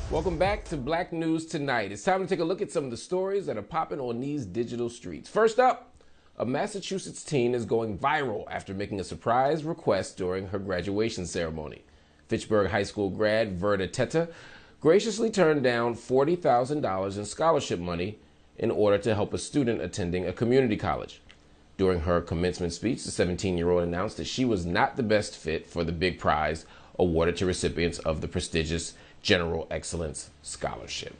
Welcome back to Black News Tonight. It's time to take a look at some of the stories that are popping on these digital streets. First up, a Massachusetts teen is going viral after making a surprise request during her graduation ceremony. Fitchburg High School grad Verda Teta graciously turned down $40,000 in scholarship money in order to help a student attending a community college. During her commencement speech, the 17-year-old announced that she was not the best fit for the big prize awarded to recipients of the prestigious General Excellence Scholarship.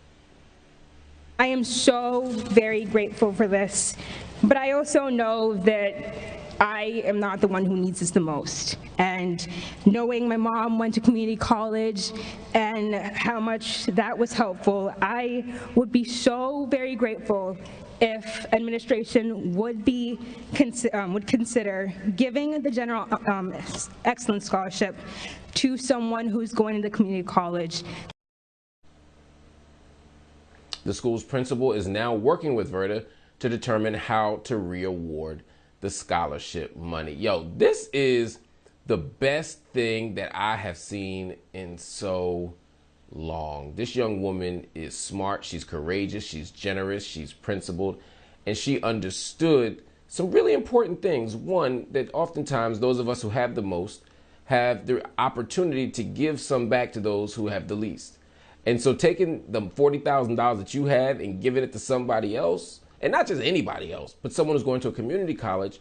I am so very grateful for this, but I also know that I am not the one who needs this the most. And knowing my mom went to community college and how much that was helpful, I would be so very grateful if administration would consider giving the General Excellence Scholarship to someone who's going to the community college. The school's principal is now working with Verda to determine how to re-award the scholarship money. Yo, this is the best thing that I have seen in so long. This young woman is smart, she's courageous, she's generous, she's principled, and she understood some really important things. One, that oftentimes those of us who have the most have the opportunity to give some back to those who have the least. And so taking the $40,000 that you have and giving it to somebody else, and not just anybody else, but someone who's going to a community college,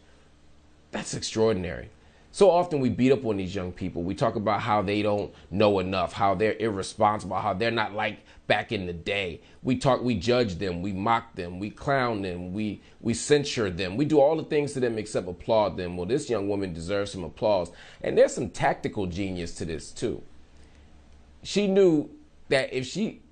that's extraordinary. So often we beat up on these young people. We talk about how they don't know enough, how they're irresponsible, how they're not like back in the day. We judge them, we mock them, we clown them, we censure them. We do all the things to them except applaud them. Well, this young woman deserves some applause. And there's some tactical genius to this too. She knew that if she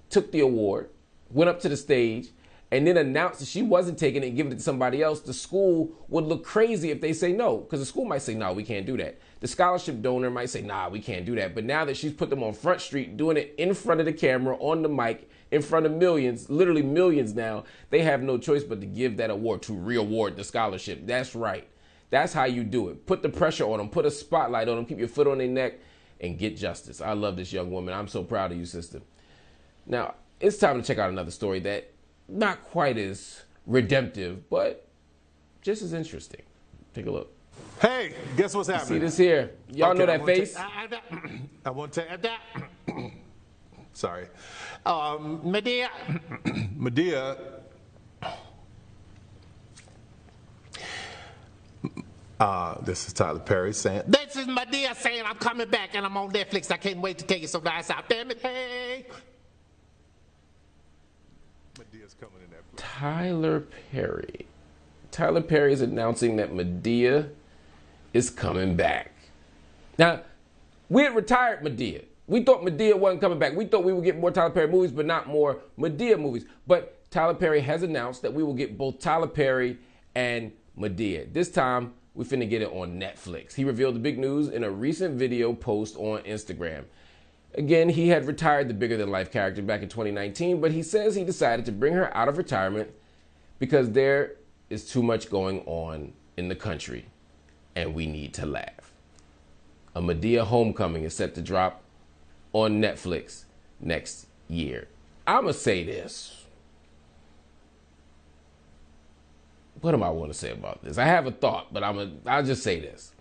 took the award, went up to the stage, and then announced that she wasn't taking it and giving it to somebody else, the school would look crazy if they say no, because the school might say, no, we can't do that. The scholarship donor might say, nah, we can't do that. But now that she's put them on Front Street, doing it in front of the camera, on the mic, in front of millions, literally millions now, they have no choice but to give that award, to re-award the scholarship. That's right. That's how you do it. Put the pressure on them, put a spotlight on them, keep your foot on their neck, and get justice. I love this young woman. I'm so proud of you, sister. Now, it's time to check out another story that not quite as redemptive, but just as interesting. Take a look. Hey, guess what's happening? See this here. Y'all know that face? I want to take that. Sorry. Madea. Madea. This is Tyler Perry saying, this is Madea saying I'm coming back and I'm on Netflix. I can't wait to take it so nice out. Damn it, hey. Madea's coming in Netflix. Tyler Perry. Tyler Perry is announcing that Madea is coming back. Now, we had retired Madea. We thought Madea wasn't coming back. We thought we would get more Tyler Perry movies, but not more Madea movies. But Tyler Perry has announced that we will get both Tyler Perry and Madea. This time, we finna get it on Netflix. He revealed the big news in a recent video post on Instagram. Again, he had retired the bigger-than-life character back in 2019, but he says he decided to bring her out of retirement because there is too much going on in the country, and we need to laugh. A Madea Homecoming is set to drop on Netflix next year. I'ma say this. What do I want to say about this? I have a thought, but I'll just say this.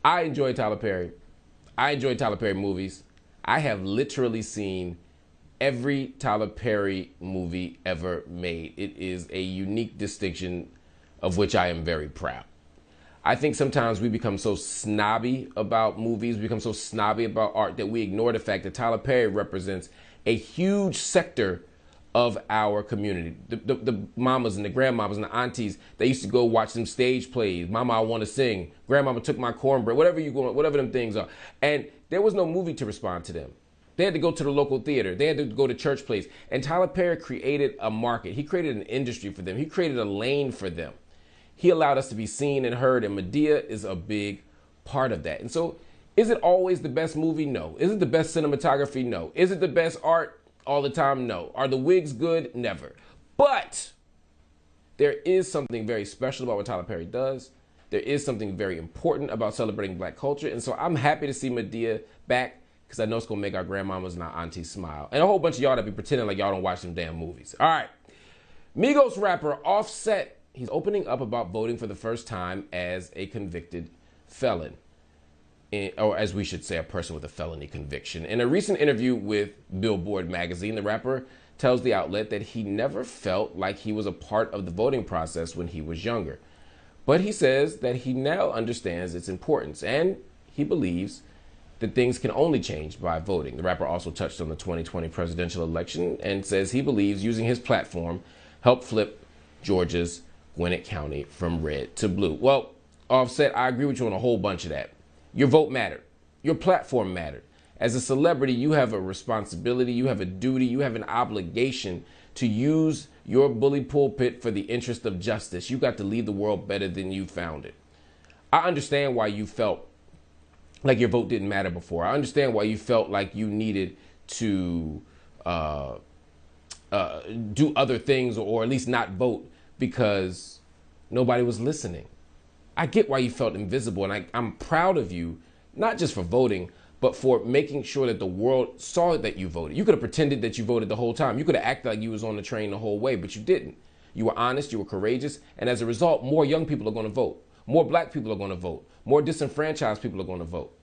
I enjoy Tyler Perry. I enjoy Tyler Perry movies. I have literally seen every Tyler Perry movie ever made. It is a unique distinction of which I am very proud. I think sometimes we become so snobby about movies, we become so snobby about art that we ignore the fact that Tyler Perry represents a huge sector of our community. The mamas and the grandmamas and the aunties, they used to go watch some stage plays. Mama, I want to sing. Grandmama took my cornbread. Whatever them things are. And there was no movie to respond to them. They had to go to the local theater. They had to go to church plays. And Tyler Perry created a market. He created an industry for them. He created a lane for them. He allowed us to be seen and heard, and Madea is a big part of that. And so, is it always the best movie? No. Is it the best cinematography? No. Is it the best art? All the time? No. Are the wigs good? Never. But there is something very special about what Tyler Perry does. There is something very important about celebrating black culture. And so I'm happy to see Madea back because I know it's gonna make our grandmamas and our aunties smile. And a whole bunch of y'all that be pretending like y'all don't watch them damn movies. All right. Migos rapper Offset, he's opening up about voting for the first time as a convicted felon. Or as we should say, a person with a felony conviction. In a recent interview with Billboard Magazine, the rapper tells the outlet that he never felt like he was a part of the voting process when he was younger. But he says that he now understands its importance, and he believes that things can only change by voting. The rapper also touched on the 2020 presidential election and says he believes using his platform helped flip Georgia's Gwinnett County from red to blue. Well, Offset, I agree with you on a whole bunch of that. Your vote mattered. Your platform mattered. As a celebrity, you have a responsibility, you have a duty, you have an obligation to use your bully pulpit for the interest of justice. You got to leave the world better than you found it. I understand why you felt like your vote didn't matter before. I understand why you felt like you needed to do other things or at least not vote because nobody was listening. I get why you felt invisible, and I'm proud of you, not just for voting, but for making sure that the world saw that you voted. You could have pretended that you voted the whole time. You could have acted like you was on the train the whole way, but you didn't. You were honest, you were courageous, and as a result, more young people are going to vote. More black people are going to vote. More disenfranchised people are going to vote.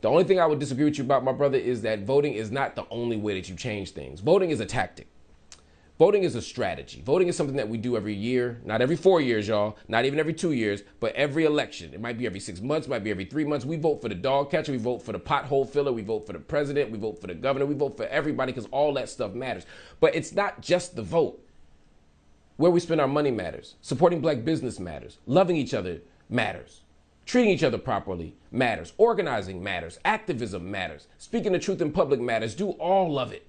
The only thing I would disagree with you about, my brother, is that voting is not the only way that you change things. Voting is a tactic. Voting is a strategy. Voting is something that we do every year, not every 4 years, y'all, not even every 2 years, but every election. It might be every 6 months, might be every 3 months. We vote for the dog catcher, we vote for the pothole filler, we vote for the president, we vote for the governor, we vote for everybody because all that stuff matters. But it's not just the vote. Where we spend our money matters. Supporting black business matters. Loving each other matters. Treating each other properly matters. Organizing matters. Activism matters. Speaking the truth in public matters. Do all of it.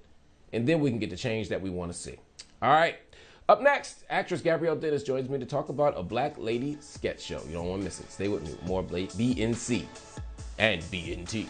And then we can get the change that we want to see. All right. Up next, actress Gabrielle Dennis joins me to talk about a Black Lady sketch show. You don't want to miss it. Stay with me. More BNC and BNT.